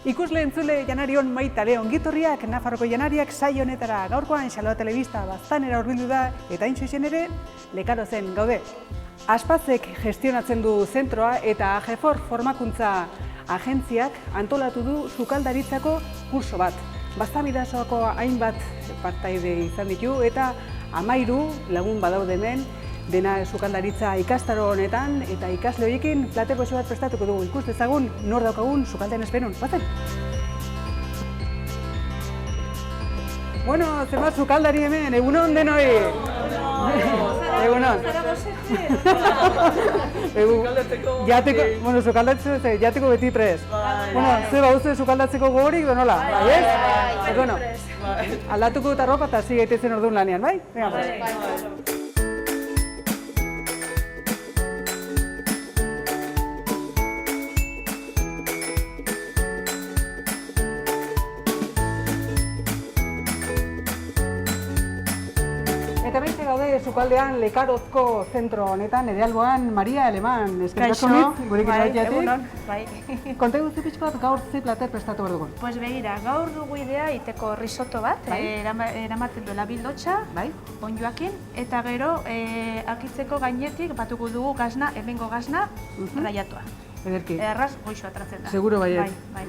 Ikusle entzule janarion maitale ongitorriak, Nafarroko janariak saio honetara gaurkoan Xaloa Telebista baztanera hurbildu da eta hain zuzen ere Lekarozen gaude. Aspazek gestionatzen du zentroa eta AGEFOR formakuntza agentziak antolatu du sukaldaritzako kurso bat. Baztabidasoko hainbat partaide izan ditu eta 13 lagun badaude hemen dena sukaldaritza ikastaro honetan eta ikasle horiekin plater goxo bat prestatuko dugu. Ikus dezagun nor daukagun sukaldean esperun. Bazen? Bueno, zenbat sukaldari hemen, egunon denoi! Egunon! Bueno, sukaldatzeko jateko beti prest. Bueno, ze bauzu sukaldatzeko gogorik, donola? Bai, ez? Bueno, aldatuko dut arropa eta hasi gaitezen orduan lanean, bai? Venga, eta behitze gaude sukaldean Lekarozko zentro honetan, ere alboan Maria Aleman, eskerrik asko nit, gurekin zaitiatik. Konta guzu pixko bat gaur ze plater prestatu behar dugun? Pues begira, gaur dugu idea iteko risotto bat, eramaten duela bildotxa, onjoakin, eta gero akitzeko gainetik batuko dugu gazna, hemengo gazna, raiatua. Ederki. Erraz goixo atratzen da. Seguro baiet. Bai.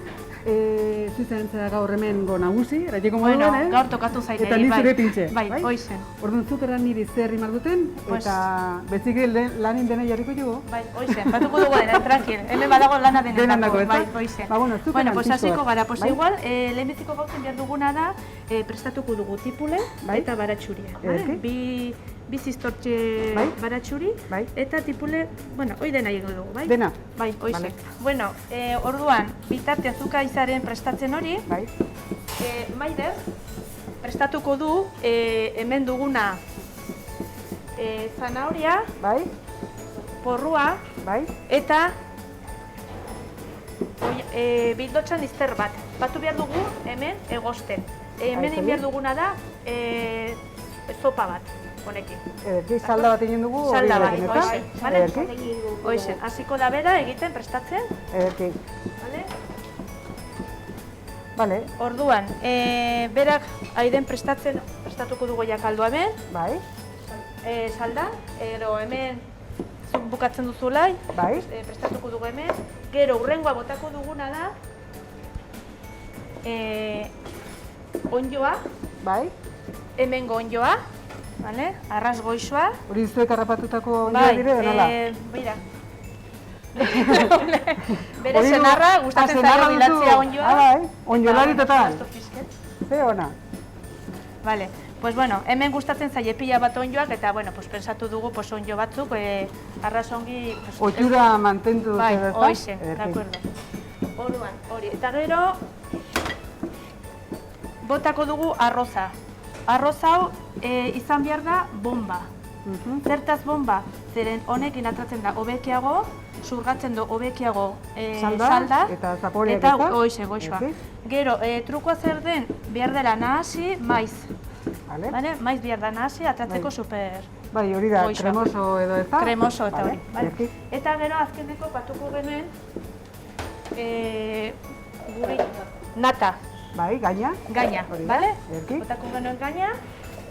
Zuzentzea gaur hemen go nagusi, eraiteko moduan, gaur tokatu zaitei, eta ni zure pintxe. Bai, hoizen. Orduan zukeran niri zer rimar duten, eta bezik lanin dena jarriko dugu. Bai, hoizen, batuko dugu dena, tranquil. Hemen badago lana denetako, bai, hoizen. Bueno, zukeran pues hasiko gara, pues igual, lehenbiziko gauzen behar duguna da, prestatuko dugu tipule eta baratxuria. Bi ziztortxe baratxuri, eta tipule, bueno, hoi dena egingo dugu, bai? Dena? Bai, hoizen. Bueno, orduan, bitarte azuka izaren prestatzen hori, Maider prestatuko du hemen duguna zanahoria, porrua, eta bildotxan izter bat. Batu behar dugu hemen egosten. Hemen egin behar duguna da sopa bat. Ederki, salda bat egin dugu hori egin, eta? Ederki? Hoizen, hasiko da bera egiten, prestatzen. Ederki. Bale. Orduan, berak aiden prestatuko dugu jakaldua hemen. Bai. Salda, ero hemen zuk bukatzen duzulai. Bai. Prestatuko dugu hemen. Gero, urrengoa botako duguna da onjoa. Bai. Hemengo onjoa. Arras goixoa. Hori zuek harrapatutako onjoa dire, nola? Beira. Bere senarra, gustatzen zaio bilatzea onjoa. Bai, onjolari total. Ze ona. Vale, pues bueno, hemen gustatzen zaie pila bat onjoak, eta bueno, pues pensatu dugu onjo batzuk, arras ongi... Oitura mantentu dute, bai, hoizen, de acuerdo. Orduan, hori. Eta gero, botako dugu arroza. Arroz hau izan behar da bomba. Zertaz bomba? Zeren honekin atratzen da hobekiago, zurgatzen du hobekiago salda eta zaporeak eta hoize goixoa. Gero, trukoa zer den, behar dela nahasi maiz. Maiz behar da nahasi, atratzeko super... Bai, hori da, kremoso edo ez da? Kremoso eta hori. Eta gero, azkeneko patuko genuen guri nata. Bai, gaina. Gaina, bale? Botako genuen gaina.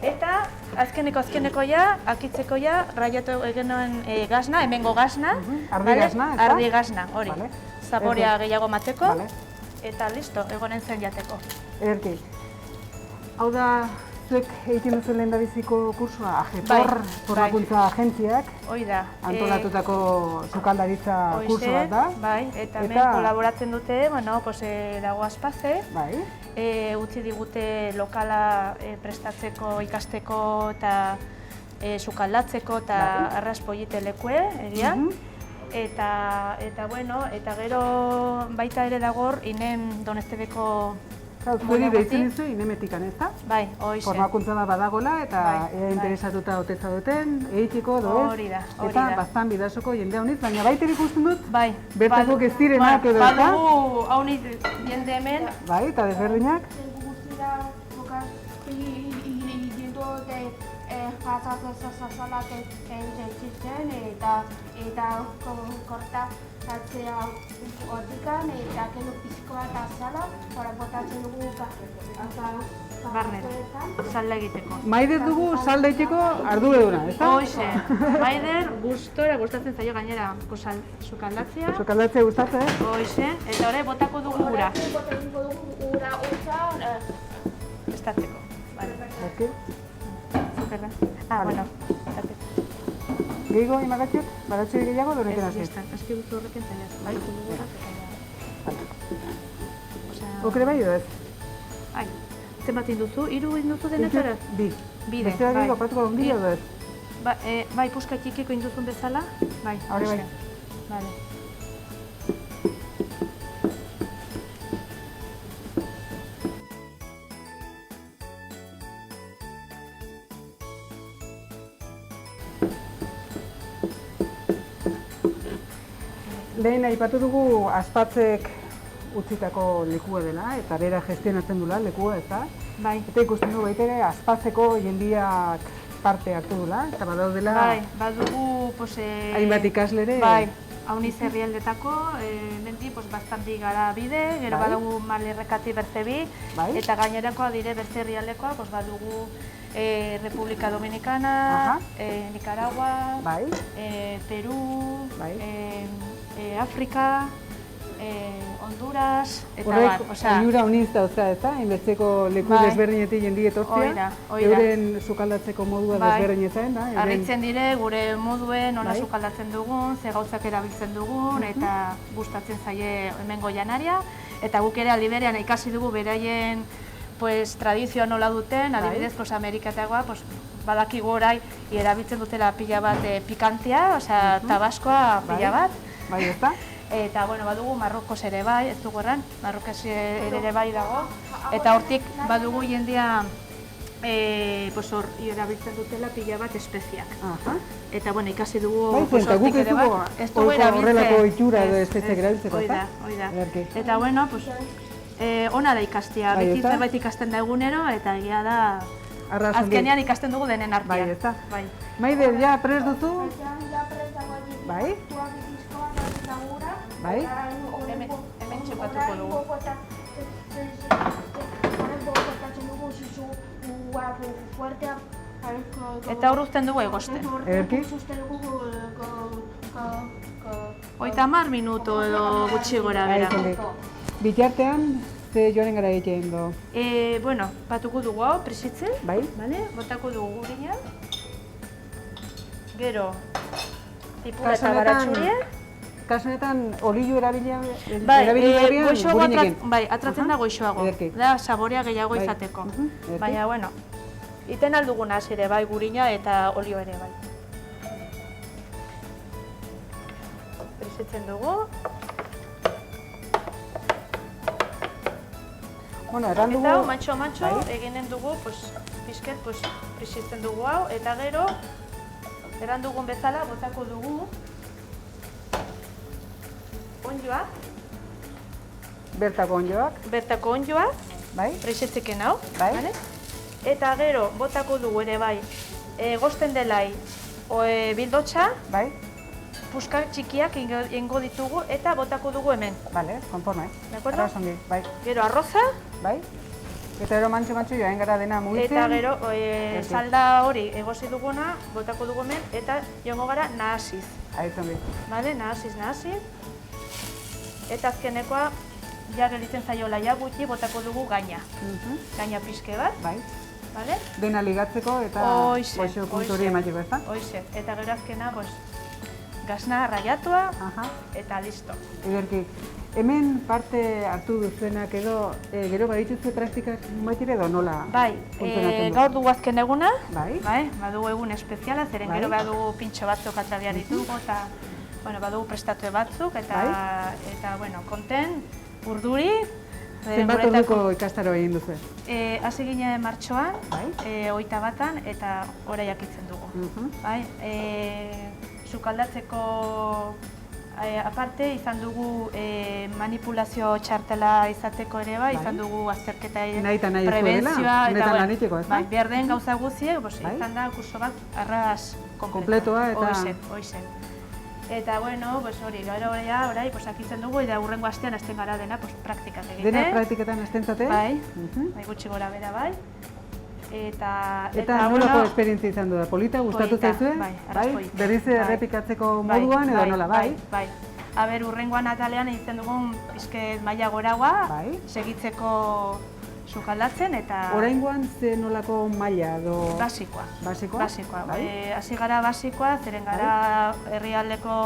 Eta azkeneko ja, akitzeko ja, raiatu genuen gazna, hemengo gazna. Ardi gazna, ez da? Ardi gazna, hori. Zaporea gehiago mateko. Eta listo, egonen zen jateko. Ederki. Hau da, zuek egiten duzuen lehendabiziko kursua, AGEFOR formakuntza agentziak antolatutako sukaldaritza kurso bat da. Bai, eta hemen kolaboratzen dute, bueno, dago Aspaze. Bai. Utzi digute lokala prestatzeko, ikasteko eta sukaldatzeko eta arras polite lekue, egia. Eta bueno, eta gero baita ere dagor, inen Donestebeko Zuri behitzen dizu, inemetikan ez da? Bai, hoize. Formakuntza bat badagola eta ea interesatuta oteza duten, egiteko, doez. Hori da. Eta bastan bidasoko jende hauniz, baina baiter ikusten dut, bertako ez direnak edo ez da? Badugu hauniz jende hemen. Bai, eta desberdinak? Guztira, jendot jasasalak egiten eta korta Saltzea hortikan, eta gero pizkoa eta azala, botatzen dugu barnera, salda egiteko. Maider dugu salda egiteko arduraduna, ezta? Hoxe, Maider gustatzen zaio gainera sukaldatzea. Sukaldatzea gustatzen, Hoxe, eta orain botako dugu ura. Botatuko dugu ura hotza, Estatzeko. Ok. Zukerra. Bueno, estate. Gehiago imagatxot, baratxo gehiago, donetan hasi. Ez, eski duzu horrekin zaiaz. Bai, Okre bai edo ez? Ai, zenbat induzu? 3 induzu denetara? Bi. Bide, Beste bai. opatuko ongi edo ez? Bai, puska txikiko induzun bezala? Bai, Hori bai. Vale. Lehen aipatu dugu Aspatzek utzitako lekua dela, eta bera gestionatzen dula lekua, ezta? Bai. Eta ikusten dugu baita ere Aspatzeko jendiak parte hartu dula, eta badaudela Bai, badugu, hainbat ikaslere. Bai, hauniz herrialdetako, mendi, bastanti gara bide, gero Bai. badugu Malerrekati bertze bi, Bai. eta gainerakoa dire bertze herrialdekoa, badugu Republika Dominicana, Aha. Nicaragua, Bai. Peru, Bai. Afrika, Honduras, eta Horrek, osea, onura uniz dauzka, ezta? Hainbesteko leku Bai. desberdinetik jendi etortzea. Oida. Euren sukaldatzeko modua Bai. desberdinetzen, da? Arritzen dire gure moduen, nola Bai. sukaldatzen dugun, ze gauzak erabiltzen dugun, eta gustatzen zaie hemengo janaria. Eta guk ere aldi berean ikasi dugu beraien tradizioa nola duten, adibidez, Amerikatagoa, badakigu orai erabiltzen dutela pila bat pikantea, osea, tabaskoa pila bat. Bai, ezta? Eta, badugu Marrokos ere bai, ez dugu erran, Marrokos ere bai dago. Eta hortik badugu jendia hor erabiltzen dutela pila bat espeziak. Aha. Eta, ikasi dugu Bai, zen, eta guk hortik ez ere bai. dugu Ez dugu horrelako itxura edo Ez, espeziak erabiltzeko, hoi da, ezta? hoi da. Ederki. Eta, ona da ikastea, Bai, beti ezta? zerbait ikasten da egunero, eta egia da, Arras ongi. azkenean ikasten dugu denen artean. Bai, ezta? Bai. Maider, ja prest duzu? Bai. Bai. Hemen txepatuko dugu. Eta hor uzten dugu egosten. Ederki? 30 minutu edo gutxi gora bera. Bai, bitartean, ze joanen gara egiten do? Batuko dugu hau, presitzen. Bai. Botako dugu gurina. Gero, tipura Kasu eta honetan- baratxuria. Kasu honetan, olio erabilia Bai, beharrean goixoago gurinekin. atratzen da goixoago. Ederki. Da, saborea gehiago Bai. izateko. Ederki. Baina, iten aldugun ere bai gurina eta olio ere bai. Presitzen dugu. Erran dugu... Eta hau, mantxo, Bai. eginen dugu, pixket, presitzen dugu hau, eta gero, erran dugun bezala, botako dugu ondjoa, Bertako onjoak, bertako ondjoa, bai? presitzeken hau, Bai. bale? Eta gero, botako dugu ere bai, gosten delai bildotxa, Bai? puska txikiak ingo ditugu, eta botako dugu hemen. Bale, konforme. De acuerdo? Arras ongi, bai. Gero arroza, Bai? Eta gero mantxo joan gara dena mugitzen. eta gero salda hori egosi duguna, botako dugu hemen, eta joango gara nahasiz. Aiz ongi. Bale, nahasiz. Eta azkenekoa, ja gelitzen zaiola ja gutxi, botako dugu gaina. Gaina pixke bat, Bai. bale? Dena ligatzeko eta Hoxe, puntu hori emateko, ezta? Hoxe, eta gero azkena, gazna raiatua, Aha. eta listo. Ederki. Hemen parte hartu duzuenak edo, gero badituzue praktikak baitire edo nola Bai, funtzionatzen du? gaur dugu azken eguna, Bai. badugu egun espeziala, zeren Bai. gero badugu pintxo batzuk atrabia ditugu, eta badugu prestatue batzuk, eta konten, urduri. Zenbat orduko ikastaro egin duzu? Hasi ginen martxoan, Bai. 21 eta orai jakitzen dugu. Bai, sukaldatzeko aparte izan dugu manipulazio txartela izateko ere bai, izan dugu azterketa prebentzioa, honetan lan egiteko, ez da? behar den gauza guztiek, izan da kurso bat arras Kompletoa eta... Hoizen. Eta, bueno, pues hori, gero orai, pues akitzen dugu, eta hurrengo astean hasten gara dena, pues praktikak egiten. Dena praktiketan hasten zate? Bai, gutxi gora bera, bai. Eta nolako esperientzia izan du da? Polita, gustatu zaizue? Bai, berriz errepikatzeko moduan edo nola, bai? Bai. Aber, hurrengoan atalean egiten dugun pizket maila goragoa, segitzeko sukaldatzen eta... Oraingoan ze nolako maila edo... Basikoa. Basikoa? Basikoa. Hasi gara basikoa, zeren gara herrialdeko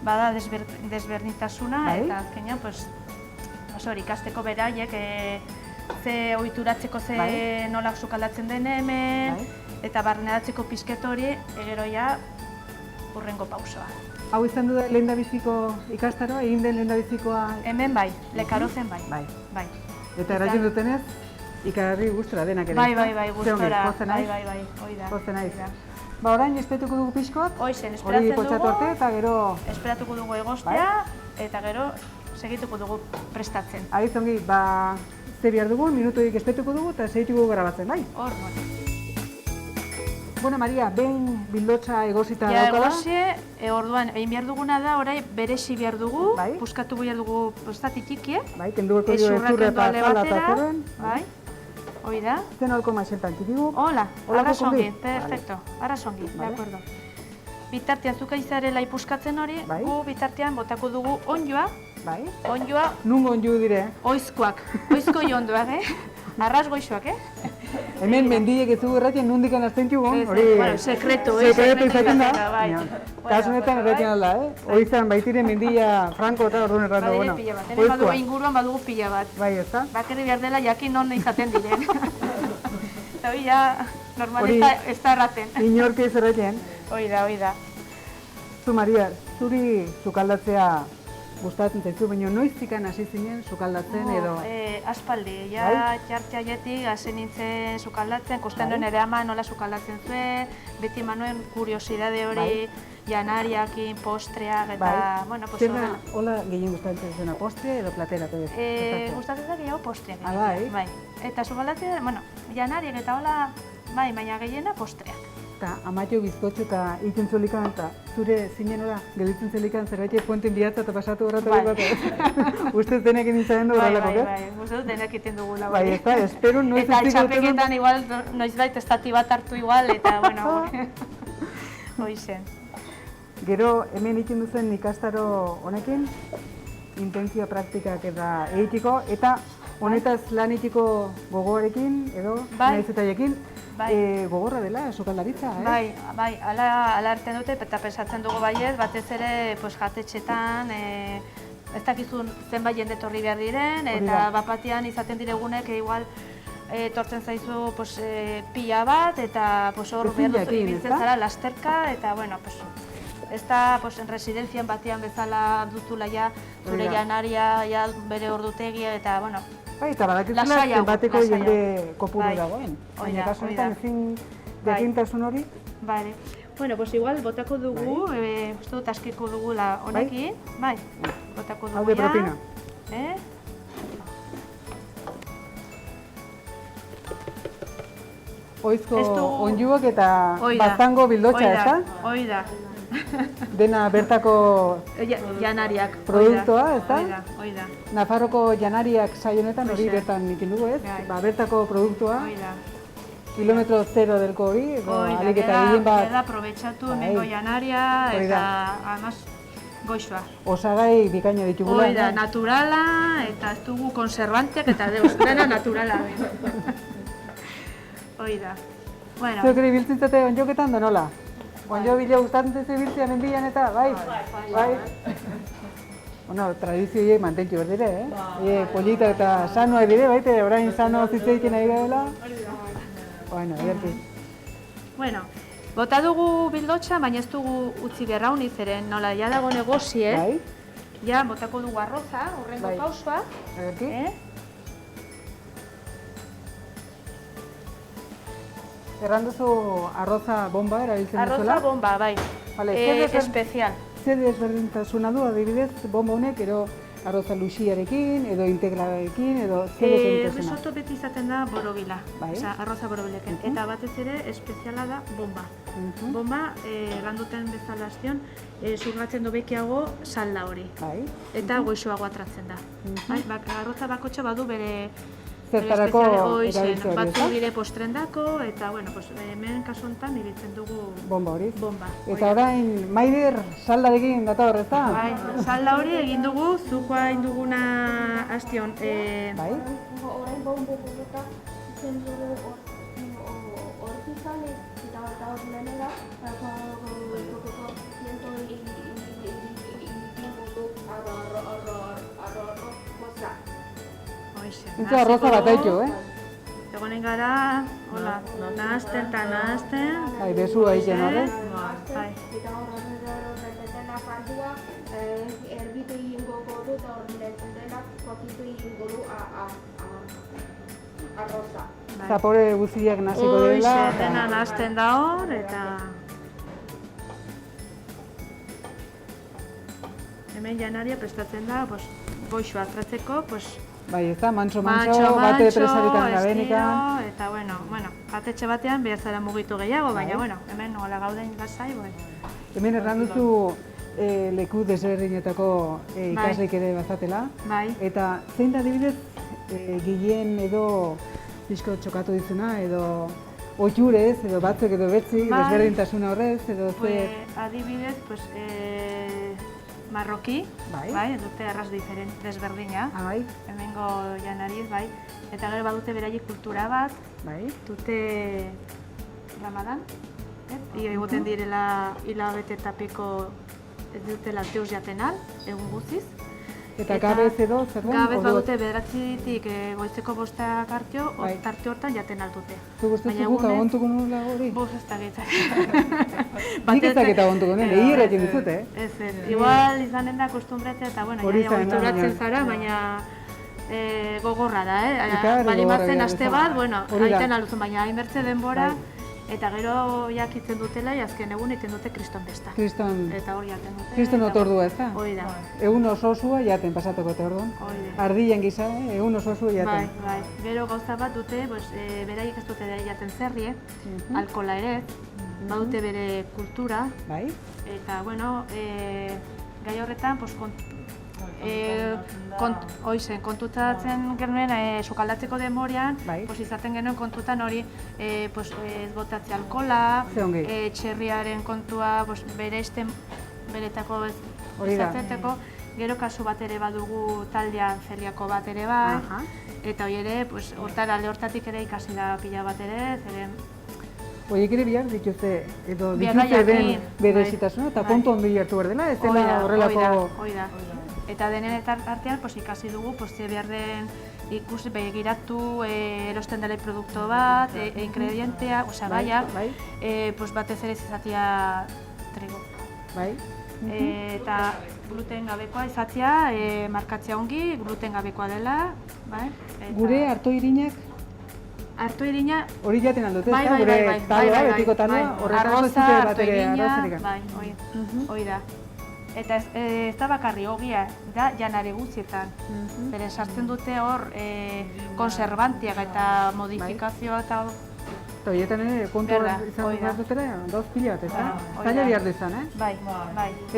bada desberdintasuna, eta azkenean, pues, hori, ikasteko beraiek ze ohituratzeko ze nola sukaldatzen den hemen, eta barneratzeko pizket hori, egeroia hurrengo pausoa. Hau izan du da lehendabiziko ikastaroa, egin den lehendabizikoa? Hemen bai, Lekarozen bai. Bai. Eta eratzen dutenez, ikarri gustora denak ere? Bai, gustora. Bai, hoi da. Pozten naiz. Ba, orain esperatuko dugu pixkot? Hoizen, esperatzen dugu. Hori potxatu arte eta gero... Esperatuko dugu egostea, eta gero segituko dugu prestatzen. Agizongi, ba, ze behar dugu, minutuik espetuko dugu eta segituko grabatzen, bai? Hor, bai. Bueno, Maria, behin bildotxa egosita daukala? Ja, egosie, orduan, egin behar duguna da, orai, beresi behar dugu, puskatu behar dugu postatik ikie. Bai, kendu berko dio ezurre eta zala eta zurren. Bai, hoi da. Zen holko maixentan, txikigu? Hola, arrasongi, perfecto, arrasongi, de acuerdo. Bitartean zuka izarela ipuskatzen hori, gu bitartean botako dugu onjoa. Bai. Onjoa... Nungo onju dire? Oizkoak, oizko jondoak, arras goixoak, Hemen mendiek ez dugu erratien nundikan azten txugun, hori... Bueno, sekretu, izaten da. Kasunetan erratien alda, Oizan baitire mendia franko eta orduan erratu, bueno. Hemen badugu inguruan badugu pila bat. Bai, ez da? Bakarri behar dela jakin non izaten diren. Eta hori ja, normal ez da erraten. Inorki ez erratien. Hoi da. Zu, Maria, zuri sukaldatzea gustatzen zaizu, baina noiztikan hasi zinen sukaldatzen edo? Aspaldi, ja txartxaietik hasi nintzen sukaldatzen, kosten duen ere ama nola sukaldatzen zuen, beti manuen kuriosidade hori, janariakin, postreak eta, bueno, pues horrela. Zer hola gehien gustatzen zuena, postre edo platera? Gustatzen da gehiago postreak. Bai. Eta sukaldatzen, bueno, janariak eta hola, baina gehiena postreak. Eta amatio bizkotxo eta iten zuelikan eta zure zinen hori gelitzen zelikan zerbait puenten bihatza eta pasatu horretu bat. Ustez denek nintzen du horrelako, Bai, ustez denek iten dugula. Bai, eta espero noiz ez dut. Eta txapeketan igual, noizbait estati bat hartu igual, eta bueno, hori zen. Gero hemen ikin duzen ikastaro honekin, intentzio praktikak eta egitiko, eta honetaz lan itiko gogoarekin edo nahiz eta jekin, gogorra dela, sukaldaritza, Bai, ala hartzen dute, eta pensatzen dugu baiet, batez ere jatetxetan, ez dakizun zenbait jende etorri behar diren, eta bapatian izaten diregunek igual etortzen zaizu pila bat, eta hor behar duzu ibiltzen zara lasterka, eta bueno, ez da residenzian batean bezala duzula zure janaria, bere ordutegia, eta bueno, eta badakizula zenbateko jende kopuru dagoen. Baina kasu honetan ezin jakintasun hori? Bale. Bueno, igual botako dugu, uste dut askiko dugula honekin. Bai, botako dugu Alde propina. Oizko onjuak eta baztango bildotxa, ez da? Hoi da. Dena bertako janariak produktua, ez da? Hoi da. Nafarroko janariak saio honetan hori bertan ikin dugu, ez? Bertako produktua. Hoi da. Kilometro zero delko hori, alik eta gehien bat... Hoi da, aprobetsatu hemengo janaria eta, además, goixoa. Osagai bikaina ditugula. Hoi da, naturala eta ez dugu konservanteak eta deus, dena naturala. Hoi da. Zuek ere biltzen zate onjoketan da nola? Onjo bila gustatzen zezu biltzea mendian eta, bai? Bueno, tradizioiek mantentxu berdire, Polita eta sanoa dire, baite, orain sano zitzeiken nahi dela. Bueno, ederki. Bueno, bota dugu bildotxa, baina ez dugu utzi gerraun izeren, nola, ja dago negozie. Ja, botako dugu arroza, horrengo pausoa. Ederki. Erran duzu arroza bomba erabiltzen duzuela? Arroza bomba, bai. Espezial. Zer desberdintasuna du, adibidez, bomba honek, ero arroza luxiarekin, edo integralarekin, edo zer egiten zena? Risotto beti izaten da borobila, Bai. arroza borobilekin. Eta batez ere espeziala da bomba. Bomba, landuten bezala aztion, zurgatzen dobekiago salda hori. Bai. Eta goixoago atratzen da. Arroza bakotxa badu bere Zertarako erabiltzen erabiltze hori, batzu ezta? dire postrendako, eta bueno, hemen kasu honetan ibiltzen dugu Bomba hori. bomba. Eta orain, Maider saldarekin dator, ezta? Bai, salda hori egin dugu, zukoa egin duguna astion. Bai. Orain bombo borroka izen dugu hortik zale, eta hor lehenera, Zintzu arroza bat haitu, Egonen gara, hola, nahazten eta nahazten. Bai, bezu egiten horrez. Bai. eta horretena pandua, erbitu egingo godu, eta horretzen dena, kokitu egingo du arroza. Zapore guztiak naziko dela. Dena nahazten da hor, eta... Hemen janaria prestatzen da, goixoa atratzeko, Bai, ez da, mantxo, bate presaritan gabenikan. eta bueno, jatetxe batean behar zara mugitu gehiago, baina bueno, hemen nola gauden lasai, Hemen erran duzu leku desberdinetako ikasleik ere bazatela. Bai. Eta zein da adibidez gehien edo pixko txokatu dizuna, edo oiurez, edo batzuk edo betzi, desberdintasuna horrez, edo zer... Adibidez, marroki, bai, dute arras desberdina, hemengo janariz, bai, eta gero badute beraiek kultura bat, dute Ramadan, egoten direla hilabete tapiko ez dutela deus jatenal, egun guztiz. Eta gabez edo, zer den? Gabez badute bederatzitik goizeko bostak hartio, tarte hortan jaten aldute. Zu guztezu guk agontuko nula hori? Boz ez da gehiatzak. Nik ez dakit agontuko nire, hierra egin dizute, Ez, igual izanen da kostumbratzea eta, bueno, ja goituratzen zara, baina gogorra da, balimatzen aste bat, bueno, aiten alduzun, baina hainbertze denbora, eta gero jakitzen dutela, azken egun egiten dute kriston besta. Eta hori jaten dute. Kriston otordua, ez da? Hori da. Egun oso-osua jaten pasatuko eta orduan. Ardien gisa, egun oso-osua jaten. Bai. Gero gauza bat dute, beraiek ez dute jaten zerrie, alkola ere, badute bere kultura. Bai. Eta, bueno, gai horretan, kontutatzen genuen sukaldatzeko demorean, izaten genuen kontutan hori ez botatzea alkola, txerriaren kontua beretako izatzeteko, gero kasu bat ere badugu taldean zeliako bat ere bai, eta hori ere, alde hortatik ere ikasi da pila bat ere, zeren Oiek ere bihar dituzte, edo dituzte den berezitasuna, eta kontu ondo hartu behar dela, ez dela horrelako... Hoi da. Eta denen artean ikasi dugu, behar den ikusi begiratu erosten dela produktu bat, ingredientea, gaia, batez ere izatea trigo. Eta gluten gabekoa izatea, markatzea ongi, gluten gabekoa dela. Gure artoirinak? Artoirina... Hori jaten aldute, ezta? Gure taloa, betiko taloa, horretako ez dute bat ere arrozerik. Hoi da. Eta ez da bakarri ogia, da janare guztietan. Beren sartzen dute hor konservantiak eta modifikazioa eta... Eta horietan ere, kontu izan behar dutera, dauz pila bat, ez da? Zaila behar dezan, Bai.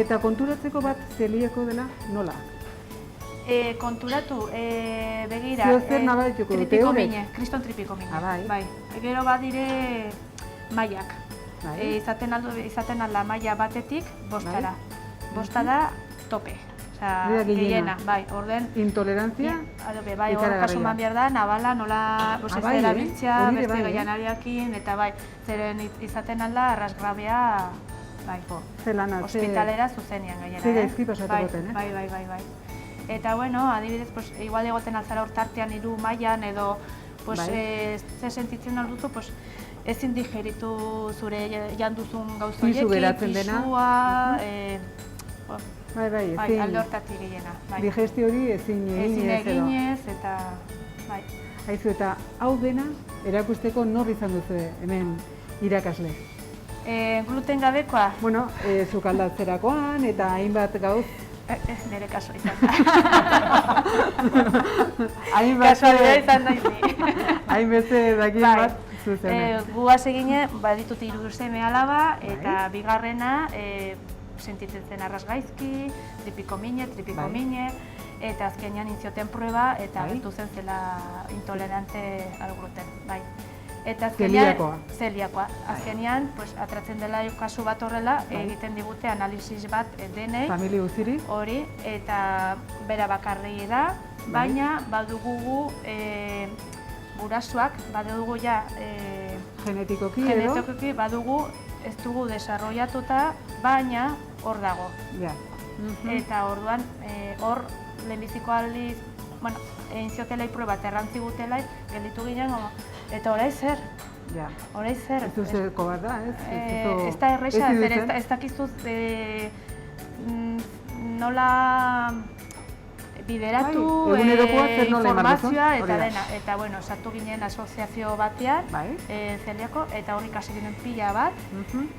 Eta konturatzeko bat zelieko dela nola? Konturatu, begira, kriston tripiko mine. Bai. Gero badire maiak. Izaten alda maia batetik bostara. Bosta da tope. Gehiena, bai, orden... Intolerantzia? Bai, hor kasuman behar da, nabala, nola ez erabiltzea, beste gaianariakin, eta bai, zeren izaten alda, arrasgrabea, bai, hospitalera zuzenian gaiena. Zer gaizki pasatuko ten, Bai. Eta, bueno, adibidez, igual egoten alzara hor tartean hiru mailan, edo, ze sentitzen alduzu, ezin digeritu zure janduzun gauzoiekin, pisua, alde hortatik gehiena. Digesti hori ezin eginez, eta... Haizu, eta hau dena erakusteko nor izan duzu hemen irakasle? Gluten gabekoa? Bueno, sukaldatzerakoan eta hainbat gauz Nire kaso izan da. Kasualidea izan da izi. Hainbeste dakien bat zuzene. Guaz egine, baditut 3 seme alaba, eta bigarrena sentitzen zen arras gaizki, tripiko mine, eta azkenean intzioten prueba, eta gertu zen zela intolerante al gluten, bai. Eta azkenean, zeliakoa. Azkenean, atratzen dela kasu bat horrela, egiten digute analisis bat denei. Familia guztiri. Hori, eta bera bakarri da, baina badugu gurasoak, badugu ja genetikoki badugu ez dugu desarrollatuta, baina hor dago. Eta orduan, hor lehenbiziko aldiz, bueno, egin ziotelai proba errantzi gutela, gelditu ginen, eta orai zer? Orai zer? Ez duzeko bat da, ez? Ez da erresa, ez dakizuz nola bideratu informazioa eta dena. Eta, bueno, sartu ginen asoziazio batean, zeliako, eta hor ikasi ginen pila bat,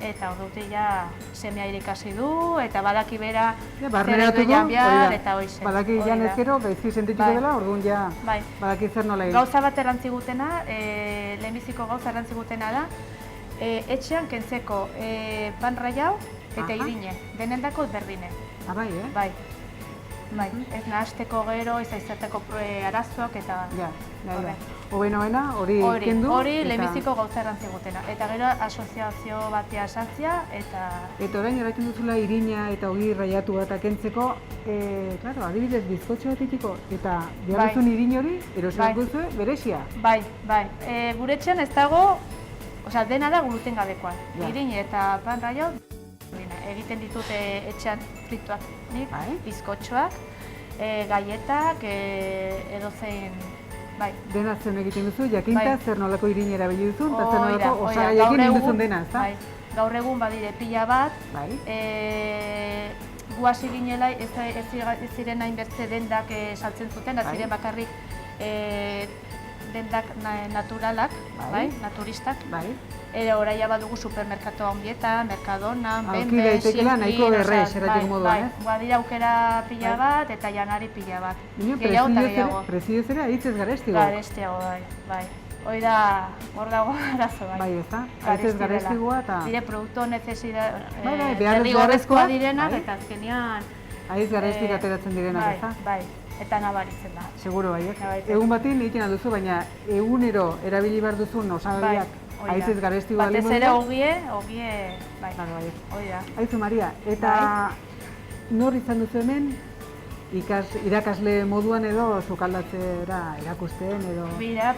eta ordutik ja semea ikasi du, eta badaki bera zer edo janbiar, eta hoize. Badaki janezkero, gaizki sentituko dela, orduan ja badaki zer nola egin. Gauza bat errantzigutena, lehenbiziko gauza errantzigutena da, etxean kentzeko pan raiau eta irine, denendako berdine. Bai, eh? Bai. Bai, ez nahazteko gero, ez aizateko arazoak eta... Hobena, hori kendu. Hori lehenbiziko gauza errantzigutena. Eta gero asoziazio batea esantzia eta... Eta orain eratzen duzula irina eta ogi raiatu bat kentzeko, klaro, adibidez bizkotxo bat itiko, eta behar duzun irin hori, erosak duzu, berexia. Bai. Gure etxean ez dago, dena da gluten gabekoa. Irin eta pan raiau, egiten ditute etxean frituak nik, bizkotxoak, gaietak, edozein, bai. Dena zen egiten duzu, jakinta zer nolako irin erabili duzun, eta zer nolako osagaiekin egin duzun dena, ezta? Gaur egun badire pila bat, guasi ginela ez ziren hainbertze dendak saltzen zuten, ez ziren bakarrik dendak naturalak, naturistak. Oraia badugu supermerkatu handietan, Mercadona, Benbe, daitekeela nahiko berrez, eratik moduan, ez? Badira aukera pila bat eta janari pila bat. Gehiago eta gehiago. Prezidez ere, aitzez garestiago. Garestiago, bai. Hoi da, hor dago arazo, bai. Bai, ez da? Aitzez garestiagoa eta... Dire, produkto derrigorrezkoa direnak eta azkenean... Aiz garestik ateratzen direnak, ez da? Bai. Eta nabaritzen da. Seguro bai, egun batin egiten duzu, baina egunero erabili behar duzun osagaiak aizez garesti bali batez ere ogie, bai, hori da. Aizu Maria, eta nor izan duzu hemen irakasle moduan edo sukaldatzera erakusten edo? Bira,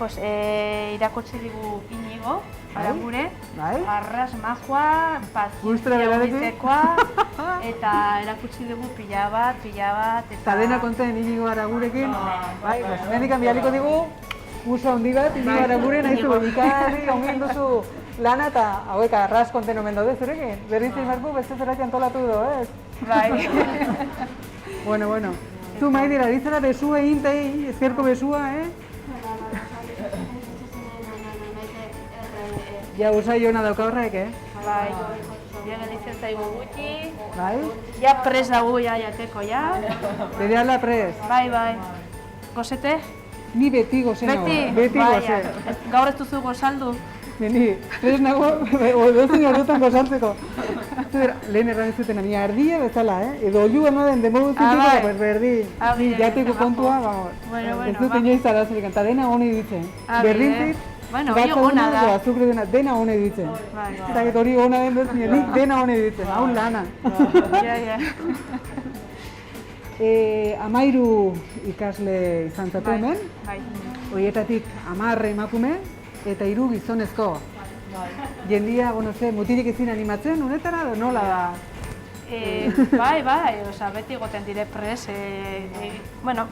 irakutsi digu Inigo, Aragure, arras majua, pazientzia bizikoa, eta erakutsi dugu pila bat, eta... dena konten Inigo Aragurekin, bai, mendikan bialiko digu, uso handi bat, Inigo Araguren, nahizu, ikarri, ongen duzu lana eta hauek arras konten omen daude zurekin, berritzen marku beste zerak antolatu du, ez? Bai. Bueno. Zu Maidira, ditzera besua egin eta ezkerko besua, Ja, usai hona dauka horrek, Bai. Ja, gelitzen zaigu gutxi. Bai? Ja, pres dago jateko, ja. Bede ala pres? Bai. Gozete? Ni beti gozeno. Beti goze. Gaur ez duzu gozaldu? Ni, pres nago, odozen ordutan gozaltzeko. Lehen erran zuten, ni ardia bezala, edo olua noden demogu zutiko, pues berdin. Jateko kontua, vamos. Ez dut inoiz arazorik, eta dena honi ditzen. Berdintzit, gatza duna, azukre dena honi ditzen. Eta hori hona den dut, nik dena honi ditzen, hau lana. Amairu ikasle izan zatu hemen, horietatik 10 emakume eta 3 gizonezko. Jendia, mutirik ezin animatzen, honetara nola da? Bai, beti goten dire pres. Bueno,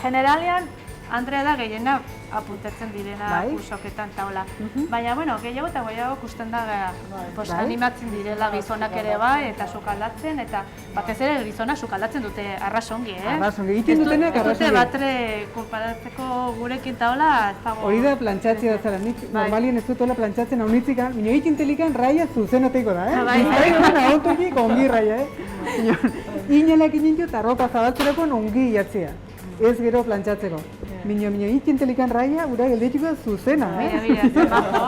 generalian, Andrea da gehiena apuntatzen direna kursoketan eta hola. Baina, gehiago eta gehiago kusten da animatzen direla gizonak ere bai eta sukaldatzen, eta batez ere gizonak sukaldatzen dute arrasongi, Arrasongi, egiten dutenak arrasongi. Ez dute batre konparatzeko gurekin eta hola, ez dago... Hori da plantxatzea da zara, nik normalien ez dut hola plantxatzen haunitzikan, minio egiten telikan raia zuzen oteiko da, Bai, hona autoki kongi raia, inelak inintu eta ropa zabaltzerako ongi jatzea. Ez gero plantxatzeko. Mino, ikintelikan raia, ura geldetxuko zuzena, Mira, zer majo.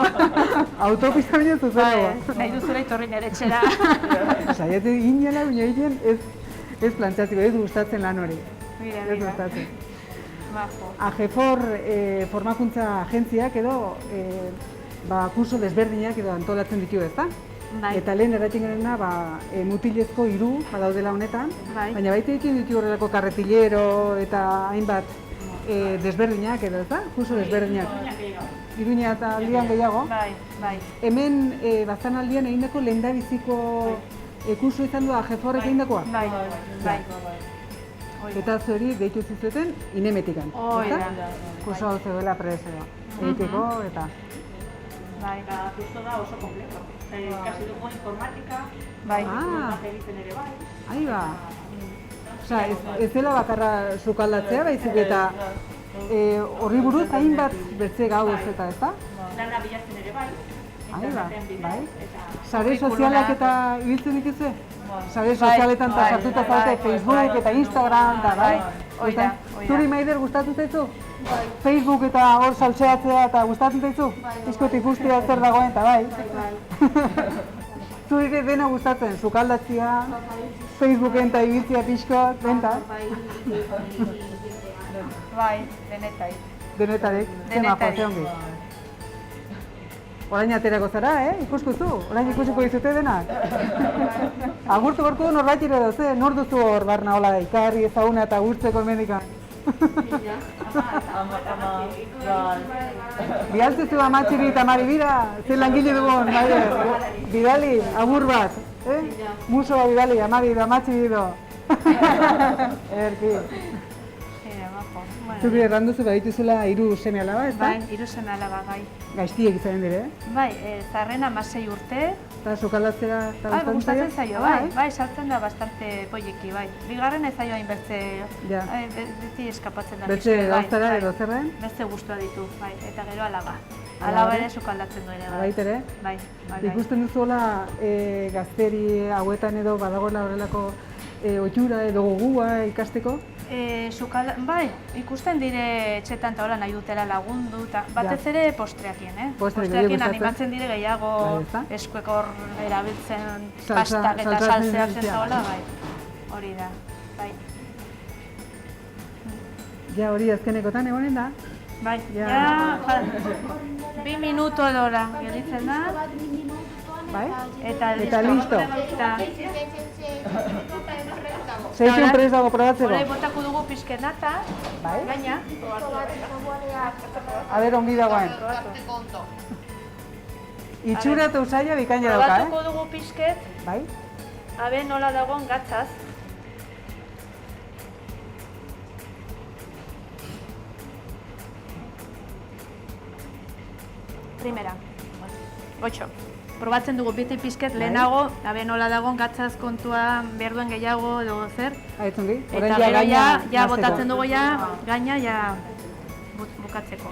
Autopista bine zuzena. Nahi duzura itorri nire etxera. Saiatu inela, mino egin ez plantxatzeko, ez gustatzen lan hori. Mira, Ez gustatzen. Majo. AGEFOR formakuntza agentziak edo kurso desberdinak edo antolatzen ditu ezta? Bai. Eta lehen erratzen gerena mutilezko 3 badaudela honetan, baina baita ditu horrelako karretillero eta hainbat desberdinak edo ezta? Kurso desberdinak. Iruña eta aldian gehiago. Bai. Hemen bazan aldian egindako lehendabiziko kurso izan du AGEFORrek egindakoa? Bai. Eta zuri deitu zizuten inemetikan. Oida. Kurso hau zegoela preseo. Egiteko eta... Bai. Kurso da oso kompleto. Ikasi dugu informatika, egiten ere bai. Ahi ba. Osea, ez dela bakarra sukaldatzea, baizik eta horri buruz hainbat bertze gauz eta ez da? Lana bilatzen ere bai. Ahi ba, bai. Sare sozialak eta ibiltzen dituzue? Sare sozialetan eta sartuta zaute Facebook eta Instagram eta bai? Oida. Zuri Maider gustatu zaizu? Facebook eta hor saltzeatzea eta gustatzen zaizu? Izkot ikustea zer dagoen eta bai? Zuri dena gustatzen, sukaldatzea, Facebooken eta ibiltzea pixko, denta? Bai, denetai. Denetarek, zema jose ongi. Orain aterako zara, ikuskuzu? Orain ikusiko dizute denak? Agurtu gorko norbait ere edo, nor duzu hor barna hola ikarri ezaguna eta agurtzeko emendikan? Bialtzezu amatxiri eta mari bira, zen langile dugun, bidali, agur bat, muso bat bidali, amari da amatxiri do. Erki. Zuri erranduzu badituzula 3 seme alaba, ez da? Bai, 3 seme alaba, bai. Gaiztiek izan dire, Bai, zarrena 16 urte. Eta sukaldatzera eta gustatzen zaio, bai, sartzen da bastante polleki, bai. Bigarren ez zaio hainbertze, beti eskapatzen da. Beste gauztara edo zerren? Beste gustua ditu, bai, eta gero alaba. Alaba ere sukaldatzen du ere, bai. Baitere? Bai. Ikusten duzuela gazteri hauetan edo badagoela horrelako ohitura edo gogua ikasteko? Bai, ikusten dire etxetan eta hola nahi dutela lagundu, eta batez ere postreakien, Postreakien animatzen dire gehiago eskuek hor erabiltzen pastak eta salseak eta hola, bai. Hori da, bai. Ja hori azkenekotan egonen da? Bai, ja, 2 minuto edora gelditzen da. Bai? Eta listo. Eta Seitzen prest dago probatzeko? Horai botako dugu pizkenata, gaina. A ber, ongi dagoen. Itxura eta usaila bikaina dauka, Probatuko dugu pizket, Bai? habe nola dagoen gatzaz. Primera, 8. Probatzen dugu biti pizket lehenago, habe nola dagoen gatzaz kontua behar duen gehiago edo zer. Aitzungi? Eta gero ja botatzen dugu gaina bukatzeko.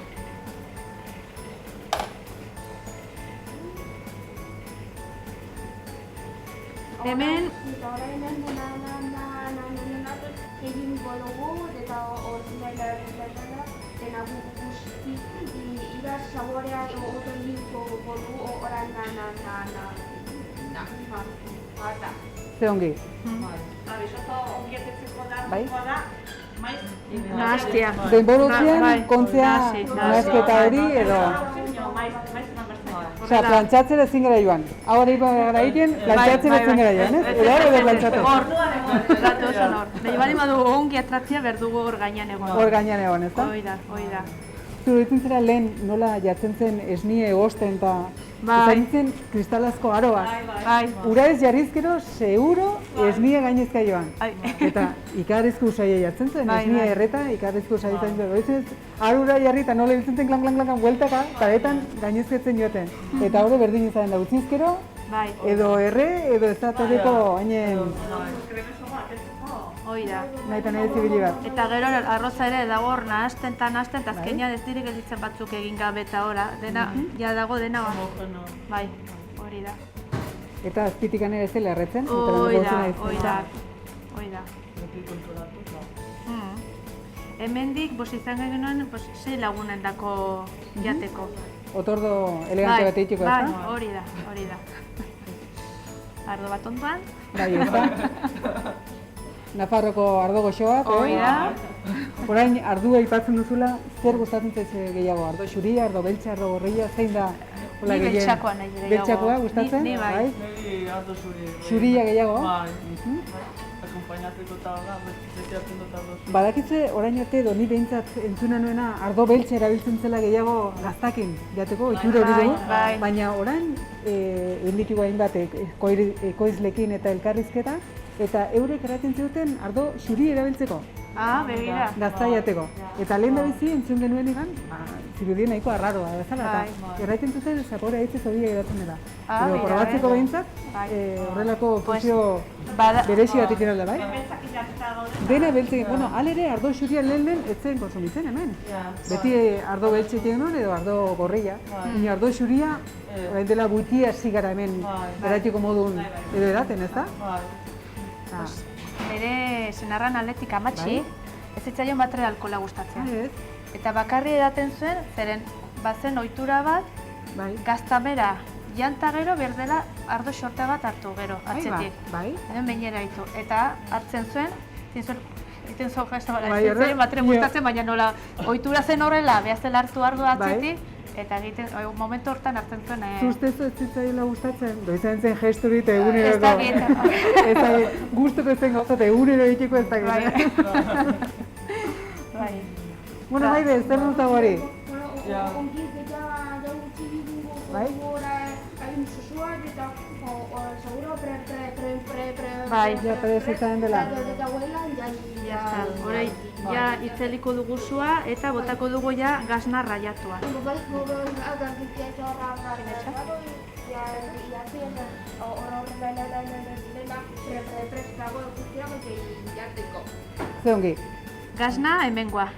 Hemen egingo dugu eta ordinaria dena guzti ira saborea oto egingo dugu orain Ze ongi? Abisoto ongiatetzeko Bai? da, maiz, nahastia. Denborutzean kontzea nahazketa hori edo... Osea, plantxatzera ezin gara joan. Hau hori gara egiten, plantxatzera ezin gara joan, ez? Edo plantxatu. Datu oso nor. Behi bali madu ongi atratzia berdugu hor gainean egon. Hor gainean egon, ez da? Hoi da. Zuretzen zera lehen nola jartzen zen esnie egosten eta izan zen kristalazko aroak. Bai. Ura ez jarrizkero, seguro esnie gainezka joan. Eta ikarrezko usaia jartzen zen, esnie erreta, ikarrezko usaia zen zen. Oiz arura jarri eta nola biltzen zen klan, bueltaka, taretan gainezketzen joaten. Eta hori berdin izan da utzizkero, edo erre, edo ez da todeko hainen... Hoi da. Nahi eta nahi zibili bat. Eta gero arroza ere dago hor nahazten eta azkenean ez direk gelditzen batzuk egin gabe eta ora. Dena, ja dago dena bai, hori da. Eta azpitikan ere zela erretzen? Hoi da. hoi da. Beti konturatu, Hemendik, izan genuen, 6 lagunen dako jateko. Otordo elegante bat egiteko, ez da? Hori da. Ardo bat onduan. Bai, ez da? Nafarroko ardo goxoak, Hori da. Orain ardua aipatzen duzula, zer gustatzen zaizu gehiago? Ardo xuria, ardo beltza, ardo gorria, zein da? Ni beltzakoa nahi gehiago. Beltzakoa gustatzen? Ni bai. Niri ardo zuri. Xuria gehiago? Bai, akompainatzeko eta beti hartzen dut ardo zuri. Badakitze, orain arte edo ni behintzat entzuna nuena ardo beltza erabiltzen zela gehiago gaztakin jateko, itxura hori dugu. Bai. Baina orain, egin ditugu hainbat ekoizlekin eta elkarrizketa, eta eurek eraten zuten ardo xuri erabiltzeko. Begira. Gazta jateko. Eta lehen da bizi entzun genuen egan, zirudien nahiko arraroa bezala, eta erraiten zuten zapore haitzez hori geratzen dela. Pero probatzeko behintzat, horrelako fusio berezi bat ikin alda, bai? Dena beltzekin, bueno, alere ardo xuria lehen etzen konsumitzen hemen. Beti ardo beltzeik genuen edo ardo gorria. Baina ardo xuria, orain dela buitia zigara hemen eratiko modun edo eraten, ez da? Nire senarran aldetik amatxi, ez zitzaion batre alkohola gustatzen. Eta bakarri edaten zuen, zeren bazen ohitura bat, gaztamera janta gero berdela ardo xorta bat hartu gero, atzetik. Hemen behinera ditu. Eta hartzen zuen, egiten zuen gesto bat, ez zitzaion batre gustatzen, baina nola ohitura zen horrela, behazela hartu ardo atzetik, eta egiten, momentu hortan hartzen zuen... Zuztezu ez zitzaioela gustatzen? Doizan zen gestori eta eguneroko... Ez dakit. Ez dakit, gustuko zen gauza eta egunero egiteko ez dakit. Bai. Bueno, Maide, zer dutago hori? Ongi eta jautzi dugu gora hain susuak eta seguro Bai, ja prezitzen dela. Eta huelan Horai, ja itzeliko dugu zua eta botako dugu ja gasna raiatua. Ze ongi? Gasna hemengoa.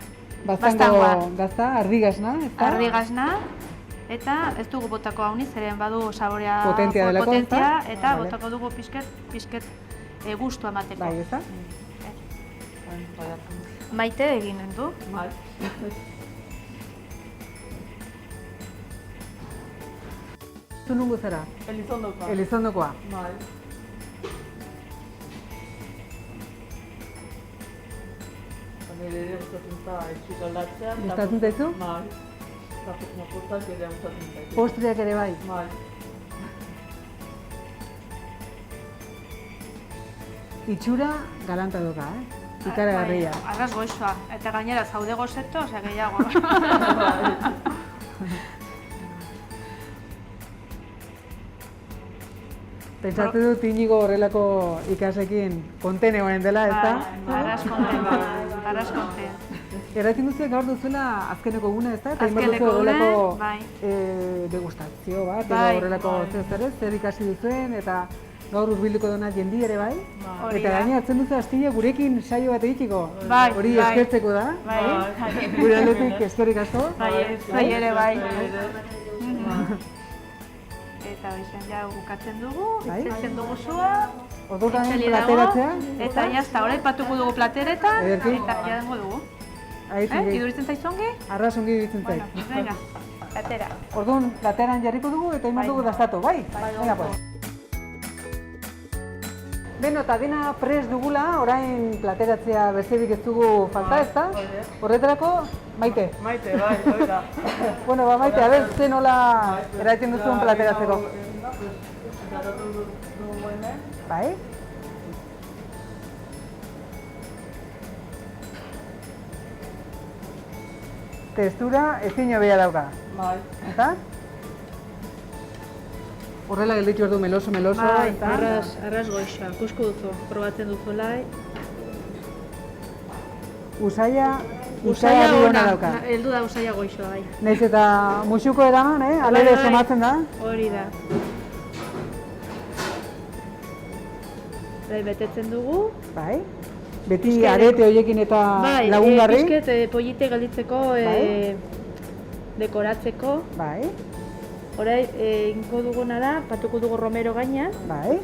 Baztango gazta, ardi gasna, ez da? Ardi gasna, eta ez dugu botako hauni, zeren badu saborea Potentia delako, ez da? eta botako dugu pixket gustua emateko. Bai, ez da? Maite eginen du. Zu nungo zara? Elizondokoa. Elizondokoa. Bai. Nire ere gustatzen za etxik aldatzea. Gustatzen zaizu? Bai. Napostak ere gustatzen zaizu. Postreak ere bai. Bai. Itxura galanta doka, ikaragarria. Arras goizoa, eta gainera zaude gozeto, osea gehiago. Pentsatu dut Inigo horrelako ikasekin konten egonen dela, ez da? Arras konten. Erratin duzuek gaur duzuela azkeneko eguna, ez da? Eta Azkeneko horrelako bai. degustazio bat, edo horrelako zer ikasi duzuen, eta gaur hurbilduko dena jendi ere bai. Eta gaina hartzen duzu astilla gurekin saio bat egiteko. Hori eskertzeko da. Gure aldetik eskerrik asko. Bai ere bai. Eta horizan ja bukatzen dugu, itzultzen dugu zua. Orduan plateratzea. Eta jazta, orain patuko dugu plateretan, eta ja dengo dugu. Iduritzen zaizu ongi? Arras ongi iduritzen zait. Bueno, venga, platera. Orduan plateran jarriko dugu eta iman dugu dastatu, bai? Venga, pues. Beno, eta dena prest dugula, orain plateratzea besterik ez dugu falta, ez da? Horretarako, Maite. Maite, bai, hori da. Bueno, ba, Maite, a ber, ze nola eraiten duzuen plateratzeko. Bai? Testura ezin hobea dauka. Bai. Eta? Horrela gelditu erdu meloso, eta... Arras goixa, kusko duzu, probatzen duzuela. Usaia ona dauka. Heldu da usaia goixoa, bai. Naiz eta musuko eraman, alere somatzen da. Hori da. Bai, betetzen dugu. Bai. Beti arete horiekin eta lagungarri. Pixket pollite gelditzeko, dekoratzeko. Bai. Horai, ingo duguna da, patuko dugu romero gaina, Bai,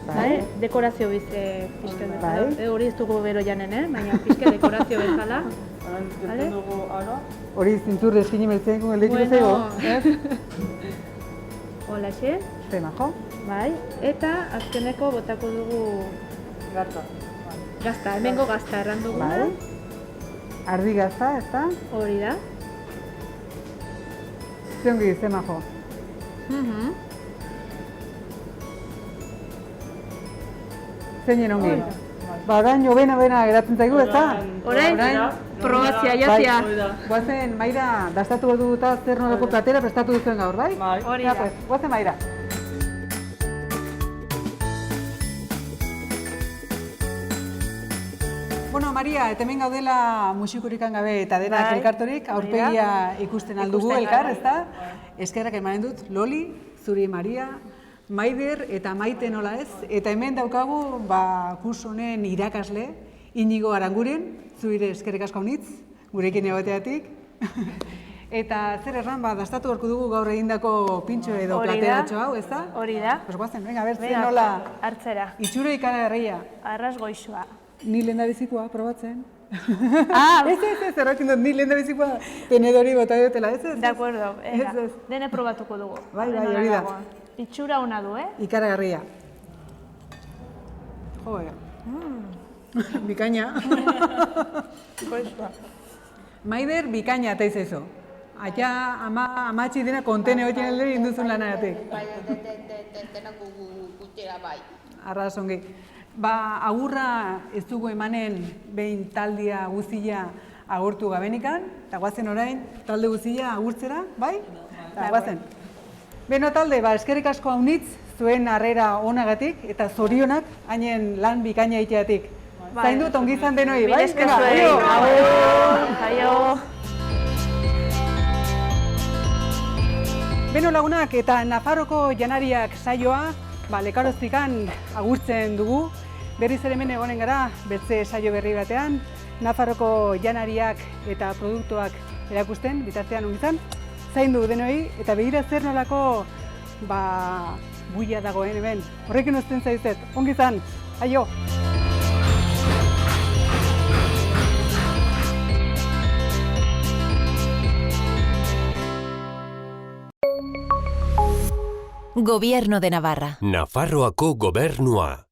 bai, dekorazio pixka bezala. Hori ez dugu bero janen, baina pixka dekorazio bezala. Vale? hori zintzur eskini meltzen gu gelditu zego. Holaxe, Ze majo. bai, eta azkeneko botako dugu gazta, hemengo gazta erran duguna. Bai. Ardi gazta, ez da? Hori da. Ziongi, ze majo. Zeinen ongi. Ba, orain bena geratzen zaigu, ez da? Orain, probazia, jatzia. Guazen, Maira, dastatu dugu eta zer nolako platera prestatu duzuen gaur, bai? Hori Ja, da. pues, guazen, Maira. Bueno, Maria, eta hemen gaudela musikurikan gabe eta denak Bai, elkartorik, aurpegia ikusten aldugu Ikusten elkar, gara. ez da? Eskerrak emanen dut, Loli, zuri Maria, Maider eta Maite nola ez, eta hemen daukagu kurs honen irakasle, Inigo Aranguren, zure eskerrik asko honitz, gurekin egoteatik. Eta zer erran, dastatu gorko dugu gaur egindako pintxo edo Hori da. plateratxo hau, ez da? Hori da. Pues guazen, venga, ber, zer Venga, nola, hartzera. itxura ikaragarria. Arras goixoa. Ni lehendabizikoa probatzen. Ah, Ez, errakin dut, ni lehendabizikoa tenedori bota dutela, ez? de acuerdo, venga, Ez. dene probatuko dugu. Bai, Nola hori da. dagoen. Itxura ona du, Ikaragarria. Jo, bikaina. Maider, bikaina eta izezo. Aia, amatxi dena kontene hotien elderi induzun lanagatik. Bai, denako gutxera bai. Arras ongi. Agurra ez dugu emanen behin taldia guzia agurtu gabenikan, eta guazen orain talde guzia agurtzera, bai? Eta guazen. Beno talde, eskerrik asko haunitz, zuen harrera onagatik, eta zorionak hainen lan bikaina iteatik. Zain dut ongi izan denoi, bai? Esker Venga, zuei. aio! Aio! Beno lagunak eta Nafarroko janariak saioa, lekaroztikan agurtzen dugu. Berriz ere hemen egonen gara, bertze saio berri batean, Nafarroko janariak eta produktuak erakusten, bitartean ongizan. Zaindu denoi, eta begira zer nolako buia dagoen hemen. Horrekin uzten zaizet, ongizan, aio! Gobierno de Navarra. Nafarroako gobernua.